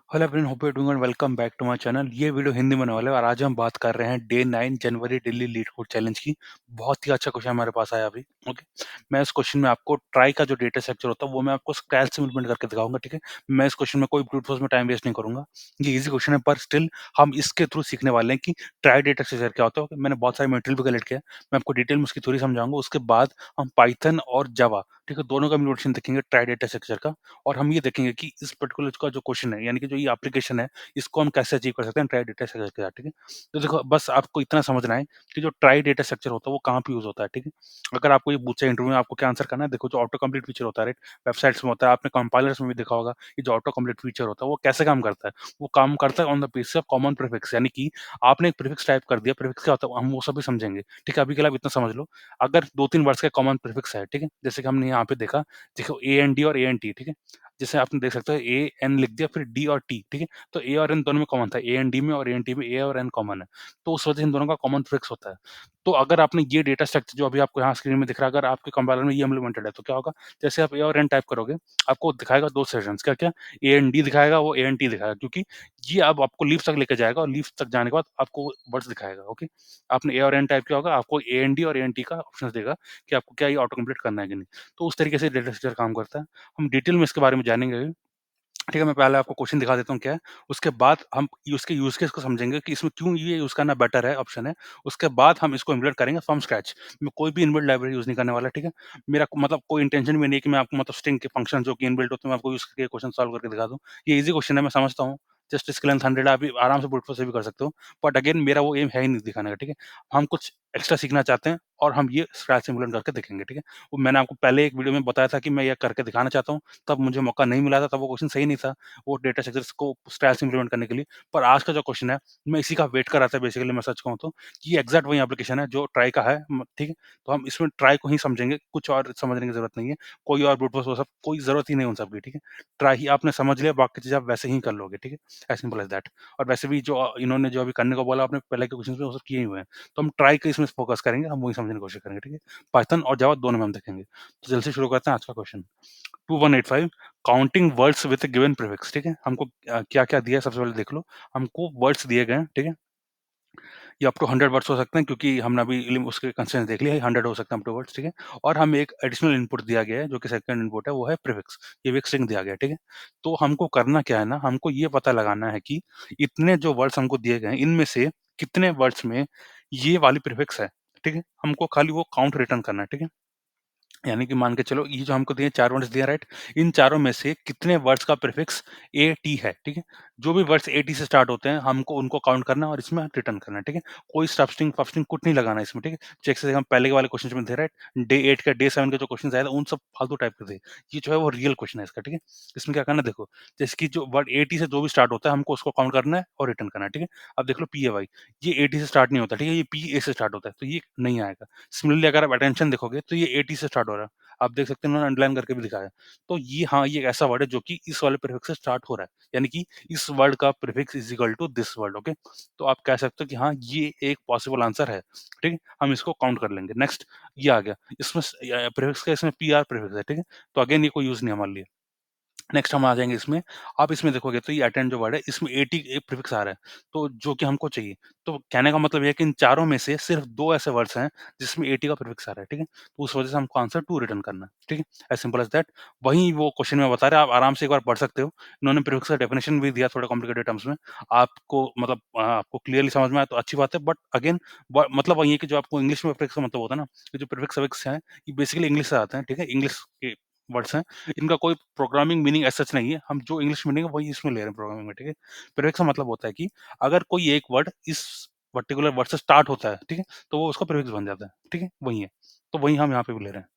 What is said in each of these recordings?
Hello everyone, hope you doing welcome back to my channel. ये video Hindi में होने वाला है और आज हम बात कर रहे हैं डे 9 जनवरी दिल्ली लीड कोड चैलेंज की। बहुत ही अच्छा क्वेश्चन हमारे पास आया अभी। ओके, मैं इस क्वेश्चन में आपको ट्राई का जो डेटा स्ट्रक्चर होता है वो मैं आपको स्क्रैच से इम्प्लीमेंट करके दिखाऊंगा। ठीक है, मैं इस क्वेश्चन में कोई ब्रूट फोर्स में टाइम वेस्ट नहीं करूंगा। ये इजी क्वेश्चन है पर स्टिल हम इसके थ्रू सीखने वाले हैं कि ट्राई डेटा स्ट्रक्चर क्या होता है। Okay, मैंने बहुत सारे मटेरियल भी कलेक्ट किया है, मैं आपको डिटेल में उसकी थ्योरी समझाऊंगा। उसके बाद हम पाइथन और जावा, ठीक है, दोनों का इम्प्लीमेंटेशन देखेंगे ट्राई डेटा स्ट्रक्चर का। और हम ये देखेंगे कि इस पर्टिकुलर का जो क्वेश्चन है, यानी कि जो ये एप्लीकेशन है, इसको हम कैसे अचीव कर सकते हैं ट्राई डेटा स्ट्रक्चर के साथ। ठीक है, तो देखो बस आपको इतना समझना है कि जो ट्राई डेटा स्ट्रक्चर होता है वो कहाँ पे यूज होता है। ठीक है, अगर आपको ये पूछे इंटरव्यू में आपको क्या आंसर करना है, देखो जो ऑटो कंप्लीट फीचर होता है, राइट, वेबसाइट्स में होता है, आपने कंपाइलर्स में भी देखा होगा। ये जो ऑटो कंप्लीट फीचर होता है वो कैसे काम करता है, वो काम करता है on the basis of common prefix. यानी कि आपने एक प्रीफिक्स टाइप कर दिया, प्रीफिक्स क्या होता है हम वो सभी समझेंगे। ठीक है, अभी के लिए आप इतना समझ लो। अगर दो तीन वर्ड्स का कॉमन प्रीफिक्स है, ठीक है, जैसे कि हमने यहाँ पे देखा, देखो ए एन डी और ए एन टी। ठीक है, जैसे आपने देख सकते हो ए एन लिख दिया फिर डी और टी। ठीक है, तो ए और एन दोनों में कॉमन था, ए एंड डी में और ए एंड टी में ए और एन कॉमन है। तो उस वजह से इन दोनों का कॉमन प्रीफिक्स होता है। तो अगर आपने ये डेटा स्ट्रक्चर जो अभी आपको यहाँ स्क्रीन में दिख रहा है, अगर आपके कंपाइलर में ये इम्प्लीमेंटेड है तो क्या होगा, जैसे आप ए और एन टाइप करोगे, आपको दिखाएगा दो सेशंस। क्या क्या, ए एंड डी दिखाएगा, वो ए एंड टी दिखाएगा, क्योंकि ये अब आपको लीफ तक लेके जाएगा और लीफ तक जाने के बाद आपको वर्ड्स दिखाएगा। ओके, आपने ए और एन टाइप किया होगा, आपको ए एन डी और ए एन टी का ऑप्शन देगा कि आपको क्या ये ऑटो कंप्लीट करना है कि नहीं। तो उस तरीके से डेटा स्ट्रक्चर काम करता है। हम डिटेल में इसके बारे में जानेंगे। ठीक है, मैं पहले आपको क्वेश्चन दिखा देता हूँ क्या है, उसके बाद हम उसके यूज़ केस को समझेंगे कि इसमें क्यों ये यूज़ करना बेटर है, ऑप्शन है। उसके बाद हम इसको इम्प्लीमेंट करेंगे फ्रॉम स्क्रैच। मैं कोई भी इनबिल्ट लाइब्रेरी यूज़ नहीं करने वाला, ठीक है? मेरा मतलब कोई इंटेंशन भी नहीं है कि मैं आपको मतलब स्ट्रिंग के फंक्शन जो कि इनबिल्ट होते हैं, मैं आपको यूज़ करके क्वेश्चन सॉल्व करके दिखा दूँ। ये ईज़ी क्वेश्चन है, मैं समझता हूँ। जस्ट इसके लेंथ 100 है, आप भी आराम से ब्रूट फोर्स से भी कर सकते हो। बट अगेन मेरा वो एम है ही नहीं दिखाने का, ठीक है? हम कुछ एक्स्ट्रा सीखना चाहते हैं और हम ये स्क्रैच से इम्प्लीमेंट करके देखेंगे, ठीक है? वो मैंने आपको पहले एक वीडियो में बताया था कि मैं ये करके दिखाना चाहता हूँ, तब मुझे मौका नहीं मिला था, तब वो क्वेश्चन सही नहीं था। वो डेटा स्ट्रक्चर्स को स्टाइल से इम्प्लीमेंट करने के लिए। पर आज का जो क्वेश्चन है, मैं इसी का वेट कर रहा था बेसिकली, मैं सच कहूँ तो। ये एग्ज़ैक्ट वही एप्लीकेशन है जो ट्राई का है, ठीक है? तो हम इसमें ट्राई को ही समझेंगे, कुछ और समझने की ज़रूरत नहीं है। कोई और ब्रूट फोर्स वो सब कोई ज़रूरत ही नहीं उन सब की, ठीक है? ट्राई ही आपने समझ लिया, बाकी चीज़ें आप वैसे ही कर लोगे, ठीक है? As simple as that. और वैसे भी जो इन्होंने जो अभी करने को बोला आपने पहले के क्वेश्चन्स में वो सब किए ही हुए हैं। तो हम ट्राई के इसमें फोकस करेंगे, हम वही समझने की कोशिश करेंगे, ठीक है? पाइथन और जावा दोनों में हम देखेंगे। तो जल्दी से शुरू करते हैं आज का question. 2185 counting words with a given prefix. ठीक है, हमको क्या-क्या दिया है सबसे पहले देख लो। हमको वर्ड्स दिए गए हैं, ठीक है? ये अप टू 100 वर्ड्स हो सकते हैं, क्योंकि हमने अभी उसके कंस्ट्रेंट्स देख लिए, 100 हो सकते हैं अप टू वर्ड्स, ठीक है? और हमें एक एडिशनल इनपुट दिया गया है जो कि सेकंड इनपुट है, वो है प्रीफिक्स। ये भी एक स्ट्रिंग दिया गया है, ठीक है? तो हमको करना क्या है ना, हमको ये पता लगाना है कि इतने जो वर्ड्स हमको दिए गए हैं, इनमें से कितने वर्ड्स में ये वाली प्रीफिक्स है, ठीक है? हमको खाली वो काउंट रिटर्न करना है, ठीक है? यानी कि मान के चलो ये जो हमको दिए 4 वर्ड्स दिए, राइट? इन चारों में से कितने वर्ड्स का प्रीफिक्स एटी है, ठीक है? जो भी वर्ड्स एटी से स्टार्ट होते हैं हमको उनको काउंट करना है और इसमें रिटर्न करना है, ठीक है? कोई सबस्ट्रिंग फबस्ट्रिंग कुछ नहीं लगाना है इसमें, ठीक है? जैसे हम पहले के वाले क्वेश्चन में थे, राइट? डे 8 का, डे 7 के जो क्वेश्चन आए थे उन सब फालतू टाइप के थे। ये जो है वो रियल क्वेश्चन है इसका, ठीक है? इसमें क्या करना है देखो, जैसे कि जो वर्ड एटी से जो भी स्टार्ट होता है हमको उसको काउंट करना है और रिटर्न करना है, ठीक है? अब देख लो पी-ए-वाई, ये एटी से स्टार्ट नहीं होता, ठीक है? ये पी-ए से स्टार्ट होता है, तो ये नहीं आएगा। सिमिलरली अगर आप अटेंशन देखोगे तो ये एटी से स्टार्ट हो रहा है। आप देख सकते हैं उन्होंने अंडरलाइन करके भी दिखाया है। तो ये हाँ, ये एक ऐसा वर्ड है जो कि इस वाले प्रीफिक्स से स्टार्ट हो रहा है। यानी कि इस वर्ड का prefix is equal to this word, okay? तो आप कह सकते हो कि हाँ, ये एक पॉसिबल आंसर है, ठीक है? हम इसको काउंट कर लेंगे। नेक्स्ट ये आ गया। इसमें प्रीफिक्स का इसमें पी-आर प्रीफिक्स है, ठीक है? तो अगेन ये कोई यूज़ नहीं है हमारे लिए। नेक्स्ट हम आ जाएँगे इसमें, आप इसमें देखोगे तो ये अटेंड जो वर्ड है इसमें 80 एक प्रीफिक्स आ रहा है, तो जो कि हमको चाहिए। तो कहने का मतलब ये है कि इन चारों में से सिर्फ 2 ऐसे वर्ड्स हैं जिसमें 80 का प्रीफिक्स आ रहा है, ठीक है? तो उस वजह से हमको आंसर 2 रिटर्न करना है, ठीक है? As simple as that. वहीं वो क्वेश्चन में बता रहा है, आप आराम से एक बार पढ़ सकते हो। इन्होंने प्रीफिक्स का डेफिनिशन भी दिया थोड़ा कॉम्प्लिकेटेड टर्म्स में। आपको मतलब आपको क्लियरली समझ में आया तो अच्छी बात है, बट अगेन व मतलब वही है कि जो आपको इंग्लिश में प्रीफिक्स का मतलब होता है ना, ये जो प्रीफिक्स-अफिक्स हैं, ये बेसिकली इंग्लिश से आते हैं, ठीक है? इंग्लिश के वर्ड्स हैं। इनका कोई प्रोग्रामिंग मीनिंग एज़ सच नहीं है, हम जो इंग्लिश मीनिंग है वही इसमें ले रहे हैं प्रोग्रामिंग में, ठीक है? प्रीफिक्स का मतलब होता है कि अगर कोई एक वर्ड इस पर्टिकुलर वर्ड से स्टार्ट होता है, ठीक है? तो वो उसका प्रीफिक्स बन जाता है, ठीक है? वही है। तो वही हम यहाँ पे भी ले रहे हैं।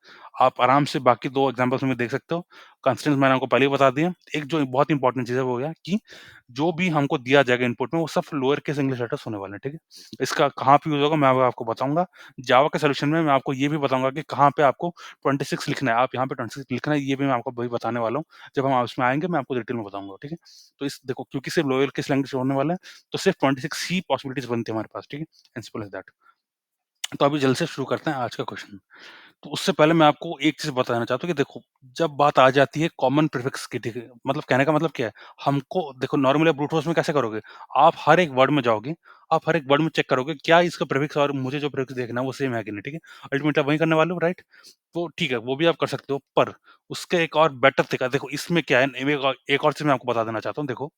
आप आराम से बाकी 2 एग्ज़ाम्पल्स में देख सकते हो। कंस्ट्रेंट्स मैंने आपको पहले ही बता दिए। एक जो बहुत इंपॉर्टेंट चीज़ है वो गया कि जो भी हमको दिया जाएगा इनपुट में वो सब लोअर केस इंग्लिश लेटर्स होने वाले हैं, ठीक है? इसका कहाँ पे यूज़ होगा मैं अब आपको बताऊँगा। जावा के सॉल्यूशन में मैं आपको ये भी बताऊँगा कि कहाँ पे आपको 26 लिखना है, आप यहाँ पे 26 लिखना है, ये भी मैं आपको वही बताने वाला हूँ। जब हम उसमें आएँगे मैं आपको डिटेल में बताऊँगा, ठीक है? तो इस देखो क्योंकि सिर्फ लोअर केस लैंग्वेज होने वाला है, तो सिर्फ 26 ही पॉसिबिलिटीज़ बनती है हमारे पास, ठीक है? As simple as that. तो अभी जल्दी से शुरू करते हैं आज का क्वेश्चन। तो उससे पहले मैं आपको एक चीज़ बताना चाहता हूँ कि देखो, जब बात आ जाती है कॉमन प्रीफिक्स की, ठीक है? मतलब कहने का मतलब क्या है, हमको देखो नॉर्मली आप ब्रूट फोर्स में कैसे करोगे? आप हर एक वर्ड में जाओगे, आप हर एक वर्ड में चेक करोगे, क्या इसका प्रीफिक्स और मुझे जो प्रीफिक्स देखना है वो सेम है कि नहीं, ठीक है? अल्टीमेटली आप वही करने वाले हो, राइट? तो ठीक है, वो भी आप कर सकते हो, पर उसका एक और बेटर तरीका देखो इसमें क्या है, एक और चीज़ मैं आपको बता देना चाहता हूँ, देखो,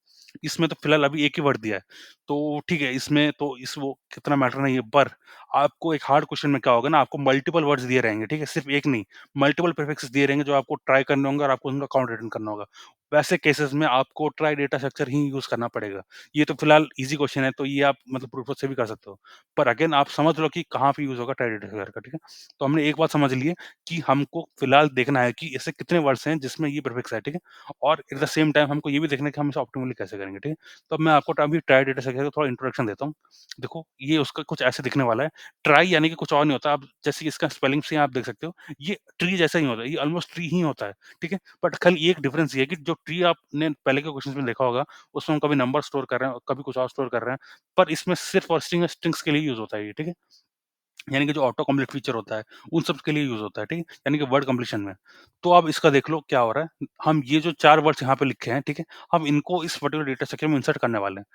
इसमें तो फिलहाल अभी एक ही वर्ड दिया है, तो ठीक है, इसमें तो इस वो कितना मैटर नहीं है, पर आपको एक हार्ड क्वेश्चन में क्या होगा ना, आपको मल्टीपल वर्ड्स दिए रहेंगे, ठीक है? सिर्फ एक नहीं, मल्टीपल प्रीफिक्सेस दिए रहेंगे जो आपको ट्राई करने होंगे और आपको उनका काउंट रिटर्न करना होगा। वैसे केसेस में आपको ट्राई डेटा स्ट्रक्चर ही यूज़ करना पड़ेगा। ये तो फिलहाल ईज़ी क्वेश्चन है, तो ये आप मतलब ब्रूट फोर्स से भी कर सकते हो। पर अगेन आप समझ लो कि कहाँ पे यूज़ होगा ट्राई डेटा स्ट्रक्चर का, ठीक है? तो हमने एक बात समझ ली है कि हमको फिलहाल देखना है कि ऐसे कितने वर्ड्स हैं जिसमें ये प्रीफिक्स है, ठीक है? और एट द सेम टाइम हमको ये भी देखना है कि हम इसे ऑप्टिमली कैसे करेंगे, ठीक है? तो अब मैं आपको अभी ट्राई डेटा स्ट्रक्चर का थोड़ा इंट्रोडक्शन देता हूँ। देखो, ये उसका कुछ ऐसे दिखने वाला है। ट्राई यानी कि कुछ और नहीं होता। आप जैसे इसका स्पेलिंग से आप देख सकते हो, ये ट्री जैसा ही होता है, ये ऑलमोस्ट ट्री ही होता है, ठीक है? बट खाली एक डिफरेंस ये है कि जो ट्री आपने पहले के क्वेश्चन्स में देखा होगा, उसमें हम कभी नंबर स्टोर कर रहे हैं, कभी कुछ और स्टोर कर रहे हैं, पर इसमें सिर्फ और स्ट्रिंग्स के लिए यूज़ होता है ये, ठीक है? यानी कि जो ऑटो कंप्लीट फीचर होता है, उन सब के लिए यूज़ होता है, ठीक है? यानी कि वर्ड कंप्लीशन में। तो अब इसका देख लो क्या हो रहा है, हम ये जो 4 वर्ड्स यहाँ पे लिखे हैं, ठीक है? हम इनको इस पर्टिकुलर डेटा स्ट्रक्चर में इंसर्ट करने वाले हैं।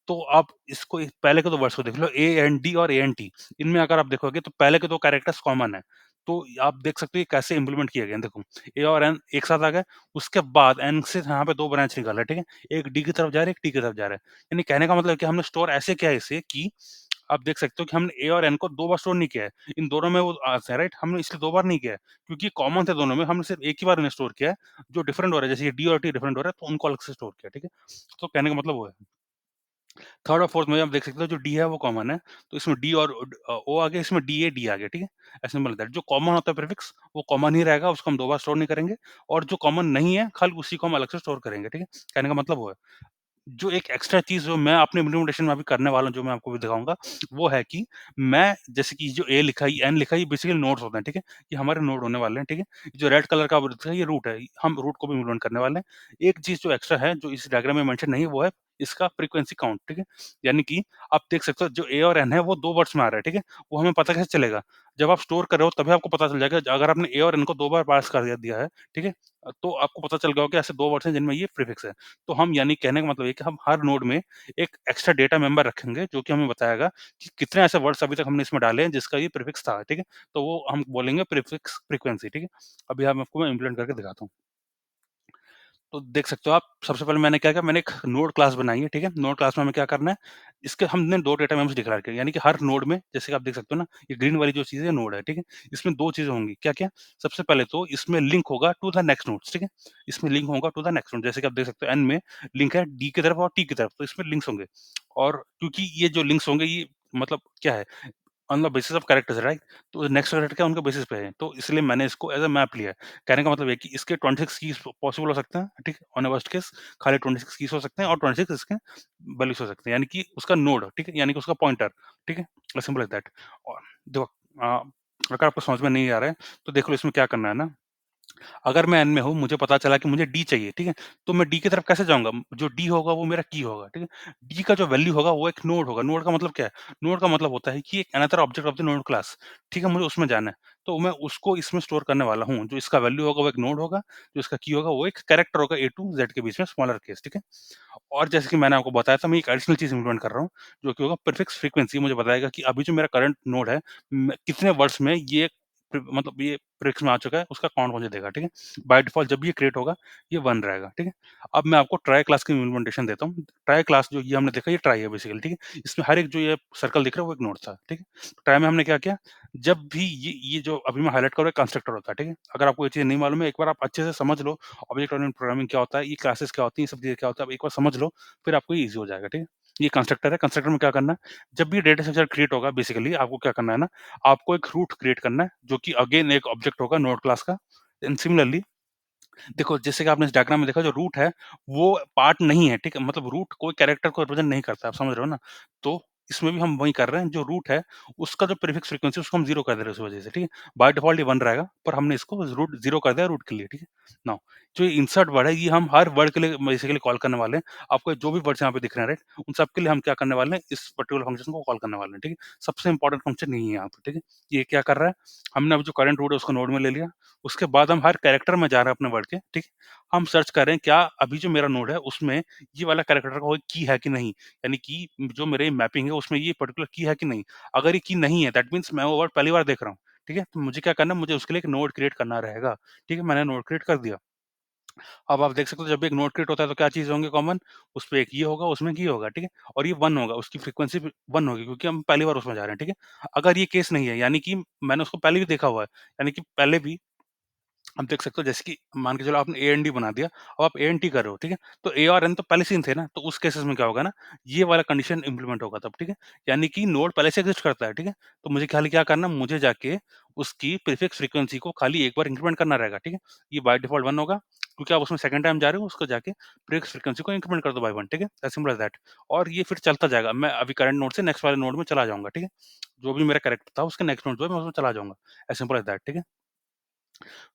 तो आप इसको पहले के 2 वर्ड्स को देख लो, ए एंड डी और ए एंड टी। इनमें अगर आप देखोगे तो पहले के 2 कैरेक्टर्स कॉमन है। तो आप देख सकते हो ये कैसे इम्प्लीमेंट किए गए हैं, देखो, ए और एन एक साथ आ गए, उसके बाद एन से यहाँ पे 2 ब्रांच निकाला है, ठीक है? एक डी की तरफ जा रहा है, एक टी की तरफ जा रहा है। यानी कहने का मतलब है कि हमने स्टोर ऐसे किया है इसे कि आप देख सकते हो कि हमने ए और एन को 2 बार स्टोर नहीं किया है। इन दोनों में वो है, राइट? हमने इसलिए 2 बार नहीं किया है, क्योंकि कॉमन थे दोनों में, हमने सिर्फ एक ही बार इन्हें स्टोर किया है। जो डिफरेंट हो रहा है, जैसे ये डी और टी डिफरेंट हो रहा है, तो उनको अलग से स्टोर किया, ठीक है? तो कहने का मतलब वो है। थर्ड और फोर्थ में आप देख सकते हो जो डी है वो कॉमन है, तो इसमें डी और ओ आ गया, इसमें डी आ गया, ठीक है? As simple as that. जो कॉमन होता है प्रीफिक्स वो कॉमन ही रहेगा, उसको हम 2 बार स्टोर नहीं करेंगे, और जो कॉमन नहीं है, खाली उसी को हम अलग से स्टोर करेंगे, ठीक है? कहने का मतलब वो है। जो एक एक्स्ट्रा चीज़ जो मैं अपने इम्प्लीमेंटेशन में अभी करने वाला हूँ, जो मैं आपको भी दिखाऊँगा, वो है कि मैं जैसे कि जो ए लिखा है, एन लिखा है, ये बेसिकली नोड्स होते हैं, ठीक है? ये हमारे नोड होने वाले हैं, ठीक है? जो रेड कलर का आप दिख रहा है, ये रूट है, हम रूट को भी इम्प्लीमेंट करने वाले हैं। एक चीज़ जो एक्स्ट्रा है, जो इस डायग्राम में मेंशन नहीं है, वो है इसका फ्रीक्वेंसी काउंट, ठीक है? यानी कि आप देख सकते हो जो ए और एन है, वो 2 वर्ड्स में आ रहा है, ठीक है? वो हमें पता कैसे चलेगा? जब आप स्टोर कर रहे हो तभी आपको पता चल जाएगा, अगर आपने ए और एन को 2 बार पास कर दिया है, ठीक है? तो आपको पता चल गया होगा कि ऐसे 2 वर्ड्स हैं जिनमें ये प्रीफिक्स है। तो हम यानी कहने का मतलब ये है कि हम हर नोड में एक एक्स्ट्रा डेटा मेंबर रखेंगे, जो कि हमें बताएगा कि कितने ऐसे वर्ड्स अभी तक हमने इसमें डाले हैं जिसका ये प्रीफिक्स था, ठीक है? तो वो हम बोलेंगे प्रीफिक्स फ्रीक्वेंसी, ठीक है? अभी हम आपको मैं इम्प्लीमेंट करके दिखाता हूँ। तो देख सकते हो आप, सबसे पहले मैंने क्या किया, मैंने एक नोड क्लास बनाई है, ठीक है? नोड क्लास में हमें क्या करना है, इसके हमने 2 डेटा मेम्स डिक्लेयर किए, यानी कि हर नोड में, जैसे कि आप देख सकते हो ना, ये ग्रीन वाली जो चीज़ है नोड है, ठीक है? इसमें 2 चीज़ें होंगी, क्या-क्या? सबसे पहले तो इसमें लिंक होगा टू द नेक्स्ट नोड्स, ठीक है? इसमें लिंक होगा टू द नेक्स्ट नोड, जैसे कि आप देख सकते हो एन में लिंक है डी की तरफ और टी की तरफ, तो इसमें लिंक्स होंगे। और क्योंकि ये जो लिंक्स होंगे, ये मतलब क्या है, on the basis of characters, right? तो नेक्स्ट कैरेक्टर क्या उनके बेसिस पे है, तो इसलिए मैंने इसको एज़ अ मैप लिया है। कहने का मतलब है कि इसके 26 कीज़ पॉसिबल हो सकते हैं, ठीक है? ऑन अ वर्स्ट केस खाली 26 कीज़ हो सकते हैं और 26 इसके वैल्यूज़ हो सकते हैं, यानी कि उसका नोड, ठीक है? यानी कि उसका पॉइंटर, ठीक है? As simple as that. और देखो, अ, अगर आपको समझ में नहीं आ रहा है, तो देख लो इसमें क्या करना है ना, अगर मैं एन में हूँ, मुझे पता चला कि मुझे डी चाहिए, ठीक है? तो मैं डी की तरफ कैसे जाऊँगा? जो डी होगा वो मेरा की होगा, ठीक है? डी का जो वैल्यू होगा वो एक नोड होगा। नोड का मतलब क्या है? नोड का मतलब होता है कि एक another object of the node class, ठीक है? मुझे उसमें जाना है, तो मैं उसको इसमें स्टोर करने वाला हूँ। जो इसका वैल्यू होगा वो एक नोड होगा, जो इसका की होगा वो एक कैरेक्टर होगा, ए टू ज़ेड के बीच में स्मॉलर केस, ठीक है? और जैसे कि मैंने आपको बताया था, मैं एक एडिशनल चीज़ इम्प्लीमेंट कर रहा हूँ, जो कि होगा प्रीफिक्स फ्रीक्वेंसी। मुझे बताएगा कि अभी जो मेरा करंट नोड है, कितने वर्ड्स में ये मतलब ये प्रीफिक्स में आ चुका है, उसका काउंट मुझे देगा, ठीक है? बाय डिफ़ॉल्ट जब भी ये क्रिएट होगा, ये 1 रहेगा, ठीक है? अब मैं आपको ट्राई क्लास की इम्प्लीमेंटेशन देता हूँ। ट्राई क्लास जो ये हमने देखा, ये ट्राई है बेसिकली, ठीक है? इसमें हर एक जो ये सर्कल दिख रहा है, वो एक नोड था, ठीक है? ट्राई में हमने क्या किया, जब भी ये जो अभी मैं हाइलाइट कर रहा हूँ, कंस्ट्रक्टर होता है, ठीक है? अगर आपको ये चीज़ नहीं मालूम है, एक बार आप अच्छे से समझ लो, ऑब्जेक्ट ओरिएंटेड प्रोग्रामिंग क्या होता है, ये क्लासेस क्या होती हैं, ये सब चीज़ें क्या होता है, आप एक बार समझ लो, फिर आपको ये ईज़ी हो जाएगा, ठीक है? ये कंस्ट्रक्टर है, कंस्ट्रक्टर में क्या करना है, जब भी डेटा स्ट्रक्चर क्रिएट होगा, बेसिकली आपको क्या करना है ना, आपको एक रूट क्रिएट करना है, जो कि अगेन एक ऑब्जेक्ट होगा नोड क्लास का। एंड सिमिलरली देखो, जैसे कि आपने इस डायग्राम में देखा, जो रूट है, वो पार्ट नहीं है, ठीक है? मतलब रूट कोई कैरेक्टर को रिप्रेजेंट नहीं करता, आप समझ रहे हो ना? तो इसमें भी हम वही कर रहे हैं, जो रूट है, उसका जो प्रीफिक्स फ्रीक्वेंसी है उसको हम 0 कर दे रहे हैं उस वजह से, ठीक है? बाय डिफ़ॉल्ट ये 1 रहेगा, पर हमने इसको रूट 0 कर दिया रूट के लिए, ठीक है? नाउ जो ये इंसर्ट वर्ड है, ये हम हर वर्ड के लिए बेसिकली कॉल करने वाले हैं। आपको जो भी वर्ड्स यहाँ पे दिख रहे हैं, राइट? उन सब के लिए हम क्या करने वाले हैं, इस पर्टिकुलर फंक्शन को कॉल करने वाले हैं, ठीक है? सबसे इम्पोर्टेंट फंक्शन यही है यहाँ पे, ठीक है? ये क्या कर रहा है, हमने अब जो करंट वर्ड है उसको नोड में ले लिया, उसके बाद हम हर कैरेक्टर में जा रहे हैं अपने वर्ड के, ठीक है? हम सर्च कर रहे हैं क्या अभी जो मेरा नोड है उसमें ये वाला कैरेक्टर का कोई की है कि नहीं? यानी कि जो मेरे मैपिंग है उसमें ये पर्टिकुलर की है कि नहीं? अगर ये की नहीं है दैट मीन्स मैं वो वर्ड पहली बार देख रहा हूँ, ठीक है? तो मुझे क्या करना है, मुझे उसके लिए एक नोड क्रिएट करना रहेगा, ठीक है? मैंने नोड क्रिएट कर दिया। अब आप देख सकते हो जब भी एक नोड क्रिएट होता है तो क्या चीज़ होंगे कॉमन? उसपे एक ये होगा, उसमें ये होगा, ठीक है? और ये 1 होगा, उसकी फ्रीक्वेंसी भी 1 होगी क्योंकि हम पहली बार उसमें जा रहे हैं, ठीक है? अगर ये केस नहीं है यानी कि मैंने उसको पहले भी देखा हुआ है, यानी कि पहले भी आप देख सकते हो जैसे कि मान के चलो आपने ए एंड डी बना दिया, अब आप ए एंड टी कर रहे हो, ठीक है? तो ए और एन तो पहले से ही थे ना, तो उस केसेस में क्या होगा ना, ये वाला कंडीशन इम्प्लीमेंट होगा तब, ठीक है? यानी कि नोड पहले से एक्जिस्ट करता है, ठीक है? तो मुझे खाली क्या करना है, मुझे जाके उसकी प्रीफिक्स फ्रीक्वेंसी को खाली एक बार इंक्रीमेंट करना रहेगा, ठीक है? ये बाय डिफ़ॉल्ट 1 होगा, क्योंकि आप उसमें सेकंड टाइम जा रहे हो, उसको जाके प्रीफिक्स फ्रीक्वेंसी को इंक्रीमेंट कर दो बाय 1, ठीक है? As simple as that. और ये फिर चलता जाएगा, मैं अभी करंट नोड से नेक्स्ट वाले नोड में चला जाऊँगा, ठीक है? जो भी मेरा कैरेक्टर था, उसके नेक्स्ट नोड जो है, मैं उसमें चला जाऊँगा। एज़ सिंपल एज़ दैट, ठीक है?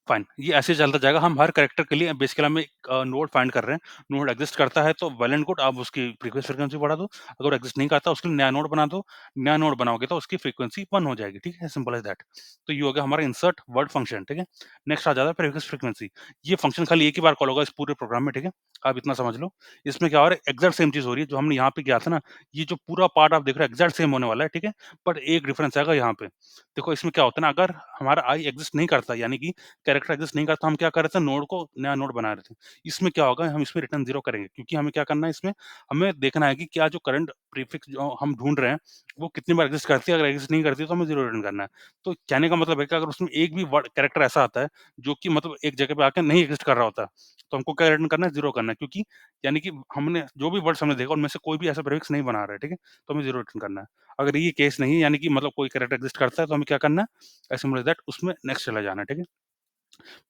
फाइन, ये ऐसे चलता जाएगा। हम हर कैरेक्टर के लिए बेसिकली हम एक नोड फाइंड कर रहे हैं। नोड एक्सिस्ट करता है तो वेल एंड गुड, आप उसकी फ्रीक्वेंसी फ्रीक्वेंसी बढ़ा दो। अगर वो एक्सिस्ट नहीं करता उसके लिए नया नोड बना दो। नया नोड बनाओगे तो उसकी फ्रीक्वेंसी 1 हो जाएगी, ठीक है? Simple as that. तो ये हो गया हमारा इंसर्ट वर्ड फंक्शन, ठीक है? नेक्स्ट आ जाता है प्रीफिक्स फ्रीक्वेंसी। ये फंक्शन खाली एक ही बार कॉल होगा इस पूरे प्रोग्राम में, ठीक है? आप इतना समझ लो। इसमें क्या हो रहा है, एग्ज़ैक्ट सेम चीज़ हो रही है जो हमने यहाँ पे किया था ना, ये जो पूरा पार्ट आप देख रहे हो एग्ज़ैक्ट सेम होने वाला है, ठीक है? बट एक डिफरेंस आएगा यहाँ पे। देखो इसमें क्या होता है ना, अगर हमारा आई एक्सिस्ट नहीं करता यानी कि कैरेक्टर एग्जिस्ट नहीं करता, हम क्या कर रहे थे, नोड को नया नोड बना रहे थे। इसमें क्या होगा, हम इसमें रिटर्न 0 करेंगे क्योंकि हमें क्या करना है इसमें, हमें देखना है कि क्या जो करंट प्रीफिक्स जो हम ढूँढ रहे हैं, वो कितनी बार एग्जिस्ट करती है, अगर एग्जिस्ट नहीं करती है तो हमें 0 रिटर्न करना है। तो कहने का मतलब है कि अगर उसमें एक भी वर्ड कैरेक्टर ऐसा आता है, जो कि मतलब एक जगह पे आके नहीं एग्जिस्ट कर रहा होता, तो हमको क्या रिटर्न करना है, 0 करना है क्योंकि यानी कि हमने जो भी वर्ड्स हमने देखा उनमें से कोई भी ऐसा प्रीफिक्स नहीं बना रहा है, ठीक है? तो हमें 0 रिटर्न करना है। अगर ये केस नहीं है यानी कि मतलब कोई कैरेक्टर एग्जिस्ट करता है तो हमें क्या करना है, एज़ सिंपल एज़ दैट उसमें नेक्स्ट चला जाना है, ठीक है?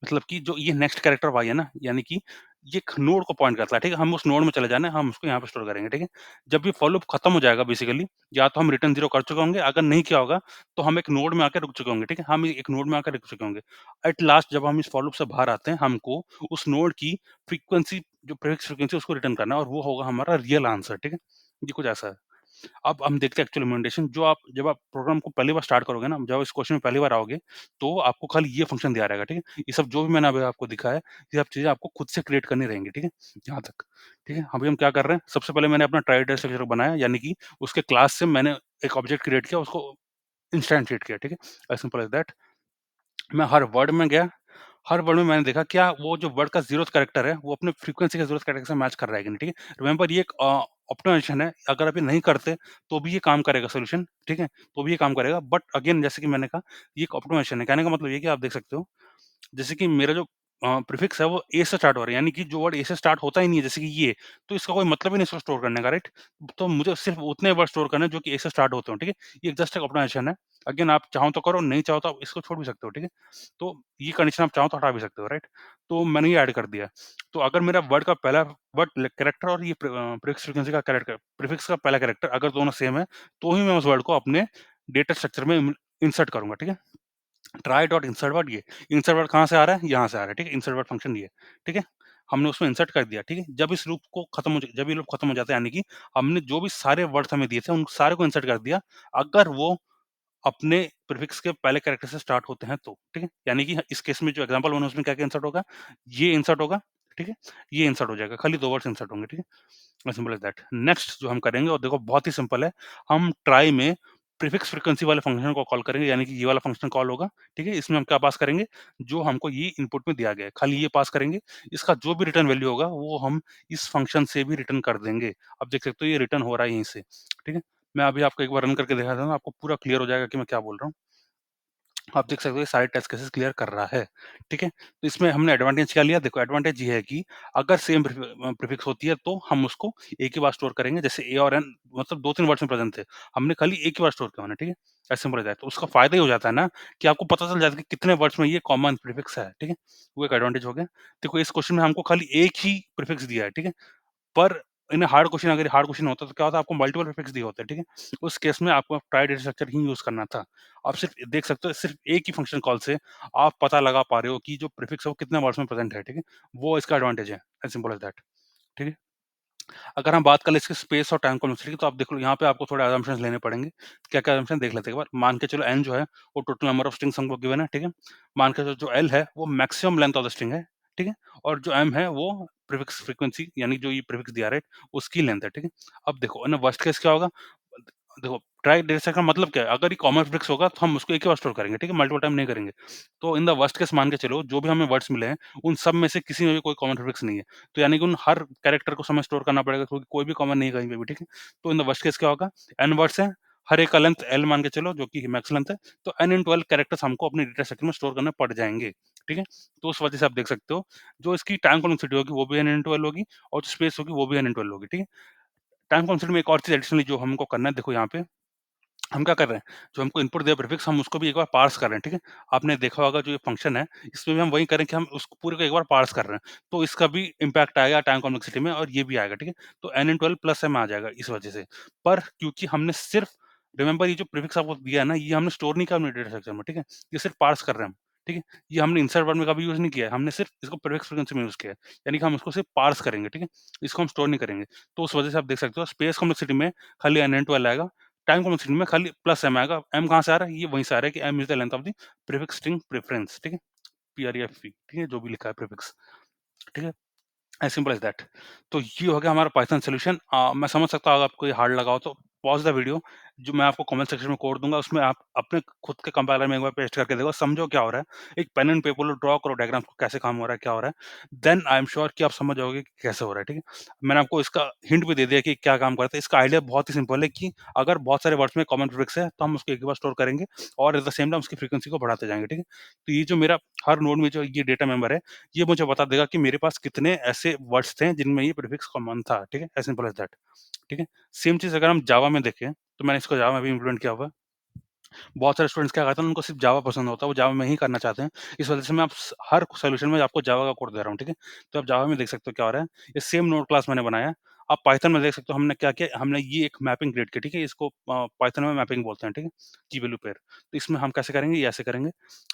मतलब कि जो ये नेक्स्ट कैरेक्टर वाई है ना, यानी कि ये एक नोड को पॉइंट करता है, ठीक है? हम उस नोड में चले जाना है, हम उसको यहाँ पे स्टोर करेंगे, ठीक है? जब भी फॉर लूप खत्म हो जाएगा बेसिकली, या तो हम रिटर्न 0 कर चुके होंगे, अगर नहीं किया होगा, तो हम एक नोड में आके रुक चुके होंगे, ठीक है? हम एक नोड में आकर रुक चुके होंगे। एट लास्ट जब हम इस फॉर लूप से बाहर आते हैं, हमको उस नोड की फ्रीक्वेंसी जो प्रीफिक्स फ्रीक्वेंसी उसको रिटर्न करना है और वो होगा हमारा रियल आंसर, ठीक है? ये कुछ ऐसा है। अब हम देखते हैं एक्चुअल इम्प्लीमेंटेशन। जो आप जब आप प्रोग्राम को पहली बार स्टार्ट करोगे ना, जब इस क्वेश्चन में पहली बार आओगे, तो आपको खाली ये फंक्शन दिया रहेगा, ठीक है? ये सब जो भी मैंने अभी आपको दिखाया है, ये सब चीज़ें आपको खुद से क्रिएट करनी रहेंगी, ठीक है? यहाँ तक, ठीक है? अभी हम क्या कर रहे हैं, सबसे पहले मैंने अपना ट्राई डेटा स्ट्रक्चर बनाया, यानी कि उसके क्लास से मैंने एक ऑब्जेक्ट क्रिएट किया, उसको इंस्टेंशिएट किया, ठीक है? As simple as that. मैं हर वर्ड में गया, हर वर्ड में मैंने देखा क्या वो जो वर्ड का 0th कैरेक्टर है, वो अपने फ्रीक्वेंसी के 0th कैरेक्टर से मैच कर रहा है कि नहीं, ठीक है? रिमेंबर ये एक ऑप्टिमाइज़ेशन है, अगर आप ये नहीं करते, तो भी ये काम करेगा सॉल्यूशन, ठीक है? तो भी ये काम करेगा, बट अगेन जैसे कि मैंने कहा, ये एक ऑप्टिमाइज़ेशन है। कहने का मतलब ये है कि आप देख सकते हो जैसे कि मेरा जो प्रीफिक्स है वो ए से स्टार्ट हो रहा है, यानी कि जो वर्ड ए से स्टार्ट होता ही नहीं है, जैसे कि ये, तो इसका कोई मतलब ही नहीं इसको स्टोर करने का, राइट? तो मुझे सिर्फ़ उतने वर्ड स्टोर करने हैं जो कि ए से स्टार्ट होते हो, ठीक है? ये जस्ट एक ऑप्टिमाइज़ेशन है। अगेन आप चाहो तो करो, नहीं चाहो तो आप इसको छोड़ भी सकते हो, ठीक है? तो ये कंडीशन आप चाहो तो हटा भी सकते हो, राइट? तो मैंने ये ऐड कर दिया। तो अगर मेरा वर्ड का पहला वर्ड कैरेक्टर और ये प्रीफिक्स फ्रीक्वेंसी का कैरेक्टर प्रीफिक्स का पहला कैरेक्टर अगर दोनों सेम है, तो ही मैं उस वर्ड को अपने डेटा स्ट्रक्चर में इंसर्ट करूँगा, ठीक है? ट्राई डॉट इंसर्ट वर्ड ये, इंसर्ट वर्ड कहाँ से आ रहा है? यहाँ से आ रहा है, ठीक है? इंसर्ट वर्ड फंक्शन ये है, ठीक है? हमने उसमें इंसर्ट कर दिया, ठीक है? जब ये लूप खत्म हो जाता है यानी कि हमने जो भी सारे वर्ड्स हमें दिए थे, उन सारे को इंसर्ट कर दिया, अगर वो अपने प्रीफिक्स के पहले कैरेक्टर से स्टार्ट होते हैं तो, ठीक है? यानी कि इस केस में जो एग्जांपल 1 है उसमें क्या-क्या इंसर्ट होगा? ये इंसर्ट होगा, ठीक है? ये इंसर्ट हो जाएगा, खाली 2 वर्ड्स इंसर्ट होंगे, ठीक है? As simple as that. Next जो हम करेंगे और देखो बहुत ही सिंपल है, हम ट्राई में प्रीफिक्स फ्रीक्वेंसी वाले फंक्शन को कॉल करेंगे यानी कि ये वाला फंक्शन कॉल होगा, ठीक है? इसमें हम क्या पास करेंगे? जो हमको ये इनपुट में दिया गया है, खाली ये पास करेंगे। इसका जो भी रिटर्न वैल्यू होगा वो हम इस फंक्शन से भी रिटर्न कर देंगे। अब देख सकते हो ये रिटर्न हो रहा है यहीं से, ठीक है? मैं अभी आपको एक बार रन करके दिखाता हूँ, आपको पूरा क्लियर हो जाएगा कि मैं क्या बोल रहा हूँ। आप देख सकते हो ये सारे टेस्ट केसेस क्लियर कर रहा है, ठीक है? तो इसमें हमने एडवांटेज क्या लिया? देखो एडवांटेज ये है कि अगर सेम प्रीफिक्स होती है तो हम उसको एक ही बार स्टोर करेंगे, जैसे ए और एन मतलब 2-3 वर्ड्स में प्रेज़ेंट थे, हमने खाली एक ही बार स्टोर किया उन्हें, ठीक है? As simple as that. तो उसका फ़ायदा ये हो जाता है ना कि आपको पता चल जाता है कि कितने वर्ड्स में ये कॉमन प्रीफिक्स है, ठीक है? वो एक एडवांटेज हो गया। देखो इस क्वेश्चन में हमको खाली एक ही प्रीफिक्स दिया है, ठीक है? पर इन हार्ड क्वेश्चन अगर हार्ड क्वेश्चन होता तो क्या होता, आपको मल्टीपल प्रीफिक्स दिए होते, ठीक है? उस केस में आपको ट्राई डेटा स्ट्रक्चर ही यूज़ करना था। आप सिर्फ़ देख सकते हो, सिर्फ़ एक ही फंक्शन कॉल से आप पता लगा पा रहे हो कि जो प्रीफिक्स है वो कितने वर्ड्स में प्रेज़ेंट है, ठीक है? वो इसका एडवांटेज है, एज़ सिंपल एज़ दैट, ठीक है? अगर हम बात कर लें इसके स्पेस और टाइम कॉम्प्लेक्सिटी की, तो आप देख लो यहाँ पे आपको थोड़े असम्पशन्स लेने पड़ेंगे। क्या-क्या असम्पशन देख लेते हैं एक बार। मान के चलो n जो है वो टोटल नंबर ऑफ स्ट्रिंग्स हमको गिवन है, ठीक है? मान के चलो जो l है वो maximum length of the string है, ठीक है? और जो m है वो प्रीफिक्स फ्रीक्वेंसी यानी जो ये प्रीफिक्स दिया है, राइट? उसकी लेंथ है, ठीक है? अब देखो ना, वर्स्ट केस क्या होगा? देखो, ट्राई डेटा सेट का मतलब क्या है? अगर ये कॉमन प्रीफिक्स होगा तो हम उसको एक ही बार स्टोर करेंगे, ठीक है? मल्टीपल टाइम नहीं करेंगे। तो इन द वर्स्ट केस मान के चलो, जो भी हमें वर्ड्स मिले हैं उन सब में से किसी में भी कोई कॉमन प्रीफिक्स नहीं है। तो यानी कि उन हर कैरेक्टर को हमें स्टोर करना पड़ेगा, क्योंकि कोई भी कॉमन नहीं है कहीं पे भी, ठीक है? तो इन द वर्स्ट केस क्या होगा? n वर्ड्स हैं, हर एक का लेंथ l मान के चलो, जो कि मैक्स लेंथ है, तो n इन 12 कैरेक्टर्स हमको अपने डेटा सेट में स्टोर करने पड़ जाएँगे, ठीक है? तो उस वजह से आप देख सकते हो, जो इसकी टाइम कॉम्प्लेक्सिटी होगी वो भी n इन 12 होगी, और जो स्पेस होगी वो भी n इन 12 होगी, ठीक है? टाइम कॉम्प्लेक्सिटी में एक और चीज़ एडिशनली जो हमको करना है, देखो यहाँ पे हम क्या कर रहे हैं, जो हमको इनपुट दिया प्रीफिक्स, हम उसको भी एक बार पार्स कर रहे हैं, ठीक है? आपने देखा होगा जो ये फंक्शन है, इसमें भी हम वही करें कि हम उसको पूरे को एक बार पार्स कर रहे हैं। तो इसका भी इम्पैक्ट आएगा टाइम कॉम्प्लेक्सिटी में, और ये भी आएगा, ठीक है? तो n इन 12 प्लस m आ जाएगा इस वजह से। पर क्योंकि हमने सिर्फ, रिमेंबर ये जो प्रीफिक्स आपको दिया है ना, ये हमने स्टोर नहीं किया अपने डेटा स्ट्रक्चर में, ठीक है? ये सिर्फ पार्स कर रहे हैं हम, ठीक है? ये हमने इंसर्ट वर्ड में कभी यूज़ नहीं किया है, हमने सिर्फ इसको प्रीफिक्स फ्रीक्वेंसी में यूज़ किया है। यानी कि हम उसको सिर्फ पार्स करेंगे, ठीक है? इसको हम स्टोर नहीं करेंगे। तो उस वजह से आप देख सकते हो, स्पेस कॉम्प्लेक्सिटी में खाली n इन 12 आएगा, टाइम कॉम्प्लेक्सिटी में खाली प्लस m आएगा। m कहाँ से आ रहा है? ये वहीं से आ रहा है कि m is the length of the prefix string preference, ठीक है? PREFP, ठीक है? जो भी लिखा है प्रीफिक्स, ठीक है? As simple as that. तो ये हो गया हमारा पाइथन सॉल्यूशन। मैं समझ सकता हूँ अगर आपको ये हार्ड लगा हो तो पॉज़ द वीडियो, जो मैं आपको कमेंट सेक्शन में कोड दूँगा, उसमें आप अपने खुद के कंपाइलर में एक बार पेस्ट करके देखो, समझो क्या हो रहा है। एक पेन एंड पेपर लो, ड्रॉ करो डायग्राम को, कैसे काम हो रहा है, क्या हो रहा है। देन आई एम श्योर कि आप समझ जाओगे कि कैसे हो रहा है, ठीक है? मैंने आपको इसका हिंट भी दे दिया कि क्या काम करता है। इसका आइडिया बहुत ही सिंपल है कि अगर बहुत सारे वर्ड्स में कॉमन प्रीफिक्स है, तो हम उसको एक ही बार स्टोर करेंगे और एट द सेम टाइम उसकी फ्रीक्वेंसी को बढ़ाते जाएँगे, ठीक है? तो ये जो मेरा हर नोड में जो ये डेटा मेंबर है, ये मुझे बता देगा कि मेरे पास कितने ऐसे वर्ड्स थे जिनमें ये प्रीफिक्स कॉमन था, ठीक है? एज़ सिंपल एज़ दैट, ठीक है? सेम चीज़ अगर हम जावा में देखें, तो मैंने इसको जावा में भी इम्प्लीमेंट किया हुआ है। बहुत सारे स्टूडेंट्स क्या करते हैं, उनको सिर्फ जावा पसंद होता है, वो जावा में ही करना चाहते हैं। इस वजह से मैं अब हर सॉल्यूशन में आपको जावा का कोड दे रहा हूँ, ठीक है? तो आप जावा में देख सकते हो क्या हो रहा है। ये सेम नोड क्लास मैंने बनाया है। आप पाइथन में देख सकते हो हमने क्या किया, हमने ये एक मैपिंग क्रिएट की, ठीक है? इसको पाइथन में मैपिंग बोलते हैं, ठीक है? की वैल्यू पेयर। तो इसमें हम कैसे करेंगे, ये ऐसे करेंगे।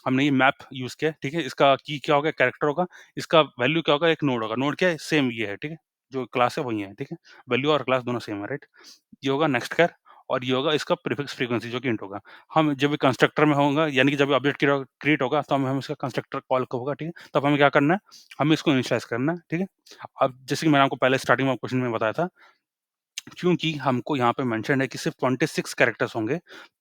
हमने ये मैप यूज़ किया है, ठीक है? इसका की क्या होगा, कैरेक्टर होगा। इसका वैल्यू क्या होगा, एक नोड होगा। नोड क्या है, सेम ये है, ठीक है? जो क्लास है वही है, ठीक है? वैल्यू और क्लास दोनों सेम है, राइट? ये होगा नेक्स्ट कर, और ये होगा इसका प्रीफिक्स फ्रीक्वेंसी जो कि इंट होगा। हम जब भी कंस्ट्रक्टर में होगा, यानी कि जब भी ऑब्जेक्ट क्रिएट होगा, तो हम इसका कंस्ट्रक्टर कॉल होगा, ठीक है? तब हमें क्या करना है, हमें इसको इनिशियलाइज़ करना है, ठीक है? अब जैसे कि मैंने आपको पहले स्टार्टिंग में क्वेश्चन में बताया था, क्योंकि हमको यहाँ पे मेंशन है कि सिर्फ 26 कैरेक्टर्स होंगे,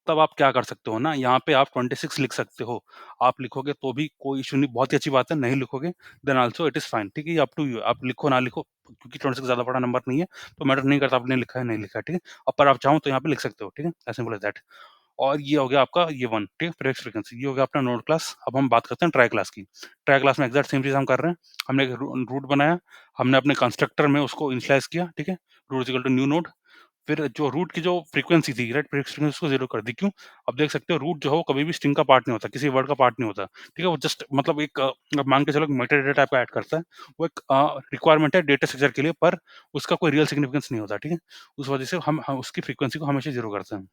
तब आप क्या कर सकते हो ना, यहाँ पे आप 26 लिख सकते हो। आप लिखोगे तो भी कोई इश्यू नहीं, बहुत ही अच्छी बात है। नहीं लिखोगे then also it is fine, ठीक है? ये अप टू यू है, आप लिखो ना लिखो, क्योंकि 26 ज़्यादा बड़ा नंबर नहीं है, तो मैटर नहीं करता आपने लिखा है, नहीं लिखा है, ठीक है? पर आप चाहो तो यहाँ पे लिख सकते हो, ठीक है? As simple as that. और ये हो गया आपका ये 1, ठीक है? प्रीफिक्स फ्रीक्वेंसी, ये हो गया अपना नोड क्लास। अब हम बात करते हैं ट्राई क्लास की। ट्राई क्लास में एग्ज़ैक्ट सेम चीज़ हम कर रहे हैं। हमने एक रूट बनाया, हमने अपने कंस्ट्रक्टर में उसको इनिशियलाइज़ किया, ठीक है? Root is equal to new node. फिर जो रूट की जो फ्रीक्वेंसी थी, राइट, फ्रीक्वेंसी उसको 0 कर दी। क्यों? अब देख सकते हो रूट जो है वो कभी भी स्ट्रिंग का पार्ट नहीं होता, किसी वर्ड का पार्ट नहीं होता, ठीक है? वो जस्ट मतलब एक अब मान के चलो मेटाडेटा टाइप का ऐड करता है। वो एक रिक्वायरमेंट है डेटा स्ट्रक्चर के लिए, पर उसका कोई रियल सिग्निफिकेंस नहीं होता, ठीक है? उस वजह से हम उसकी फ्रीक्वेंसी को हमेशा 0 करते हैं।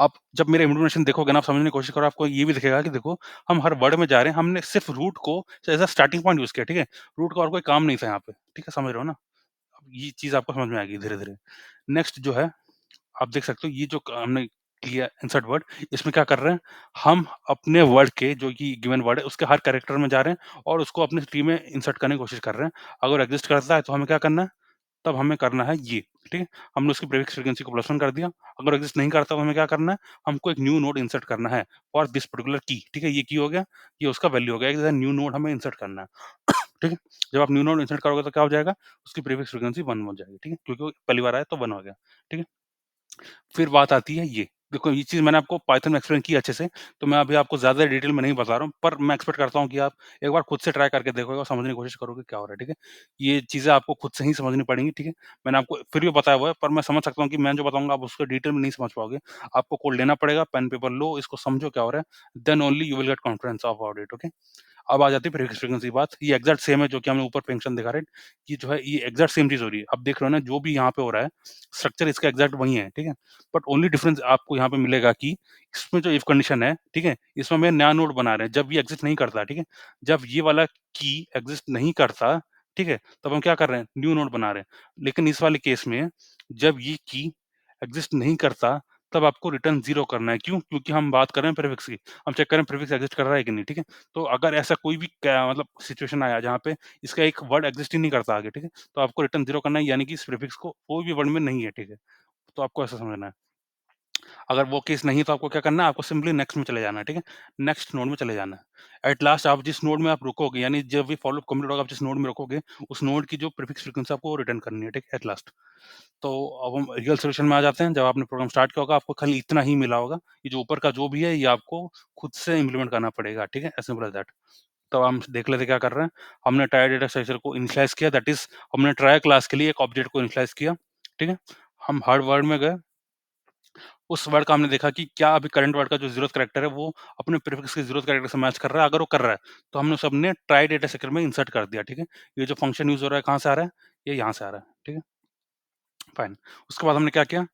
आप जब मेरा इम्प्लीमेंटेशन देखोगे ना, आप समझने की कोशिश करो, आपको ये भी दिखेगा कि देखो, हम हर वर्ड में जा रहे हैं, हमने सिर्फ रूट को as a starting point use किया, ठीक है? रूट का और कोई काम नहीं था यहाँ पे, ठीक है? समझ रहे हो ना? अब ये चीज़ आपको समझ में आएगी धीरे-धीरे। नेक्स्ट जो है, आप देख सकते हो ये जो हमने किया इंसर्ट वर्ड, इसमें क्या कर रहे हैं, हम अपने वर्ड के जो कि गिवन वर्ड है उसके हर कैरेक्टर में जा रहे हैं और उसको अपनी ट्री में इंसर्ट करने की कोशिश कर रहे हैं। अगर एग्जिस्ट करता है तो हमें क्या करना है, तब हमें करना है ये, ठीक है? हमने उसकी प्रीफिक्स फ्रीक्वेंसी को +1 कर दिया। अगर एग्जिस्ट नहीं करता तो हमें क्या करना है, हमको एक न्यू नोड इंसर्ट करना है फॉर दिस पर्टिकुलर की, ठीक है? ये की हो गया, ये उसका वैल्यू हो गया, एक न्यू नोड हमें इंसर्ट करना है, ठीक है? जब आप न्यू नोड इंसर्ट करोगे तो क्या हो जाएगा, उसकी प्रीफिक्स फ्रीक्वेंसी 1 हो जाएगी, ठीक है? क्योंकि वो पहली बार आया तो 1 हो गया, ठीक है? फिर बात आती है ये। देखो, ये चीज़ मैंने आपको पाइथन में एक्सप्लेन की अच्छे से, तो मैं अभी आपको ज़्यादा डिटेल में नहीं बता रहा हूँ, पर मैं एक्सपेक्ट करता हूँ कि आप एक बार खुद से ट्राई करके देखोगे और समझने की कोशिश करोगे क्या हो रहा है, ठीक है? ये चीज़ें आपको खुद से ही समझनी पड़ेंगी, ठीक है? मैंने आपको फिर भी बताया हुआ है, पर मैं समझ सकता हूँ कि मैं जो बताऊँगा आप उसको डिटेल में नहीं समझ पाओगे। आपको कोड लेना पड़ेगा, पेन पेपर लो, इसको समझो क्या हो रहा है, then only you will get confidence about it, okay? अब आ जाती है प्रीफिक्स फ्रीक्वेंसी की बात, ये एग्ज़ैक्ट सेम है जो कि हमने ऊपर फंक्शन दिखा रहे हैं, कि जो है ये एग्ज़ैक्ट सेम चीज़ हो रही है। अब देख रहे हो ना जो भी यहाँ पे हो रहा है, स्ट्रक्चर इसका एग्ज़ैक्ट वही है, ठीक है? बट ओनली डिफरेंस आपको यहाँ पे मिलेगा कि इसमें जो इफ कंडीशन है, ठीक है? इसमें हमें नया नोड बना रहे हैं, जब ये एग्ज़िस्ट नहीं करता, ठीक है? जब ये वाला की एग्ज़िस्ट नहीं करता, ठीक है? तब हम क्या कर रहे हैं? न्यू नोड बना रहे हैं। लेकिन इस वाले केस में जब ये की एग्ज़िस्ट नहीं करता, तब आपको रिटर्न 0 करना है। क्यों? क्योंकि हम बात कर रहे हैं प्रीफिक्स की। हम चेक कर रहे हैं प्रीफिक्स एग्ज़िस्ट कर रहा है कि नहीं, ठीक है? तो अगर ऐसा कोई भी क्या मतलब सिचुएशन आया जहाँ पे इसका एक वर्ड एग्ज़िस्ट ही नहीं करता आगे, ठीक है? तो आपको रिटर्न 0 करना है, यानी कि इस प्रीफिक्स को कोई भी वर्ड में नहीं है, ठीक है? तो आपको ऐसा समझना है। अगर वो केस नहीं है तो आपको क्या करना है, आपको सिंपली नेक्स्ट में चले जाना है, ठीक है? नेक्स्ट नोड में चले जाना है। एट लास्ट आप जिस नोड में आप रुकोगे, यानी जब भी फॉलो अप कंप्लीट होगा, आप जिस नोड में रुकोगे, उस नोड की जो प्रीफिक्स फ्रीक्वेंसी आपको वो रिटर्न करनी है, ठीक है? At last. तो अब हम रियल सॉल्यूशन में आ जाते हैं। जब आपने प्रोग्राम स्टार्ट किया होगा, आपको खाली इतना ही मिला होगा। ये जो ऊपर का जो भी है, ये आपको खुद से इम्प्लीमेंट करना पड़ेगा, ठीक है? As simple as that. तो हम देख लेते हैं क्या कर रहे हैं। हमने ट्राई डेटा स्ट्रक्चर को इनिशियलाइज़ किया, दैट इज़ हमने ट्राई क्लास के लिए एक ऑब्जेक्ट को इनिशियलाइज़ किया, ठीक है? हम हर वर्ड में गए, उस वर्ड का हमने देखा कि क्या अभी करंट वर्ड का जो ज़ीरोथ कैरेक्टर है, वो अपने प्रीफिक्स के ज़ीरोथ कैरेक्टर से मैच कर रहा है। अगर वो कर रहा है, तो हमने उसे अपने ट्राई डेटा स्ट्रक्चर में इंसर्ट कर दिया, ठीक है? ये जो फंक्शन यूज़ हो रहा है, कहाँ से आ रहा है? ये यहाँ से आ रहा है, ठीक है? फाइन। उसके बाद हमने क्या किया,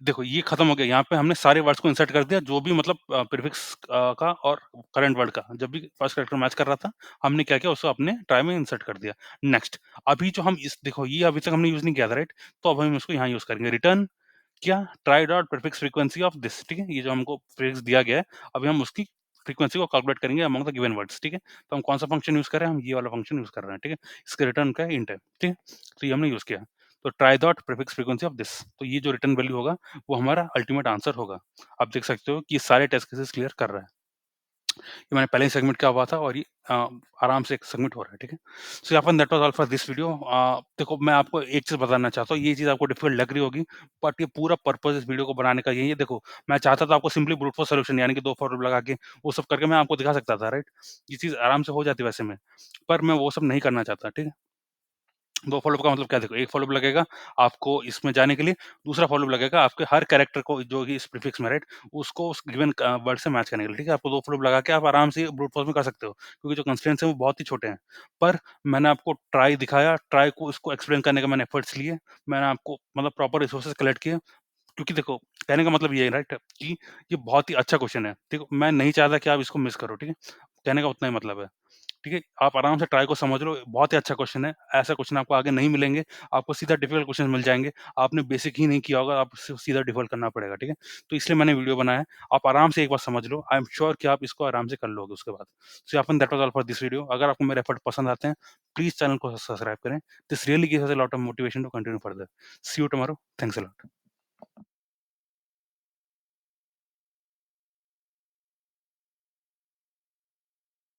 देखो ये खत्म हो गया, यहाँ पे हमने सारे वर्ड्स को इंसर्ट कर दिया, जो भी मतलब प्रीफिक्स का और करंट वर्ड का, जब भी फर्स्ट कैरेक्टर मैच कर रहा था, हमने क्या किया, उसको अपने ट्राई में इंसर्ट कर दिया। नेक्स्ट, अभी जो हम इस देखो ये अभी तक हमने यूज़ नहीं किया था, राइट? तो अब हम इसको यहाँ यूज़ करेंगे। रिटर्न क्या, try dot prefix frequency of this, ठीक है? ये जो हमको प्रीफिक्स दिया गया है, अभी हम उसकी फ्रीक्वेंसी को कैलकुलेट करेंगे अमंग द गिवन वर्ड्स, ठीक है? तो हम कौन-सा फंक्शन यूज़ कर रहे हैं? हम ये वाला फंक्शन यूज़ कर रहे हैं, ठीक है? इसका रिटर्न का इंट है, ठीक है? तो ये हमने यूज़ किया। तो try dot prefix frequency of this, तो ये जो रिटर्न वैल्यू होगा, वो हमारा अल्टीमेट आंसर होगा। आप देख सकते हो कि ये सारे टेस्ट केसेस क्लियर कर रहा है। ये मैंने पहले ही सबमिट किया हुआ था और ये आराम से सबमिट हो रहा है, ठीक है? सो अपन that was all for this video. देखो मैं आपको एक चीज़ बताना चाहता हूँ, ये चीज़ आपको डिफिकल्ट लग रही होगी, बट ये पूरा पर्पज़ इस वीडियो को बनाने का यही है। देखो, मैं चाहता था आपको सिंपली ब्रूट फोर्स सॉल्यूशन यानी कि 2 फॉर लूप लगा के वो सब करके मैं आपको दिखा सकता था, राइट? ये चीज़ आराम से हो जाती वैसे में, पर मैं वो सब नहीं करना चाहता, ठीक है? 2 फॉलोअप का मतलब क्या, देखो, 1 फॉलोअप लगेगा आपको इसमें जाने के लिए, दूसरा फॉलोअप लगेगा आपके हर कैरेक्टर को जो कि इस प्रीफिक्स में, राइट? उसको उस गिवन वर्ड से मैच करने के लिए, ठीक है? आपको 2 फॉलोअप लगा के आप आराम से ब्रूट फोर्स में कर सकते हो, क्योंकि जो कंस्ट्रेंट्स हैं वो बहुत ही छोटे हैं। पर मैंने आपको ट्राई दिखाया, ट्राई को इसको एक्सप्लेन करने के मैंने एफर्ट्स लिए, मैंने आपको मतलब प्रॉपर रिसोर्सेज़ कलेक्ट किए, क्योंकि देखो, कहने का मतलब ये है, राइट, कि ये बहुत ही अच्छा क्वेश्चन है, ठीक है? मैं नहीं चाहता कि आप इसको मिस करो, ठीक है? कहने का उतना ही मतलब है। ठीक है? आप आराम से ट्राई को समझ लो, बहुत ही अच्छा क्वेश्चन है। ऐसा क्वेश्चन आपको आगे नहीं मिलेंगे, आपको सीधा डिफिकल्ट क्वेश्चन मिल जाएँगे। आपने बेसिक ही नहीं किया होगा, आप सीधा डिफ़ॉल्ट करना पड़ेगा, ठीक है? तो इसलिए मैंने वीडियो बनाया है। आप आराम से एक बार समझ लो, आई एम श्योर कि आप इसको आराम से कर लोगे उसके बाद। सो अपन that was all for this video. अगर आपको मेरे एफर्ट पसंद आते हैं, प्लीज़ चैनल को सब्सक्राइब करें। This really gives us a lot of motivation to continue further. See you tomorrow. Thanks a lot.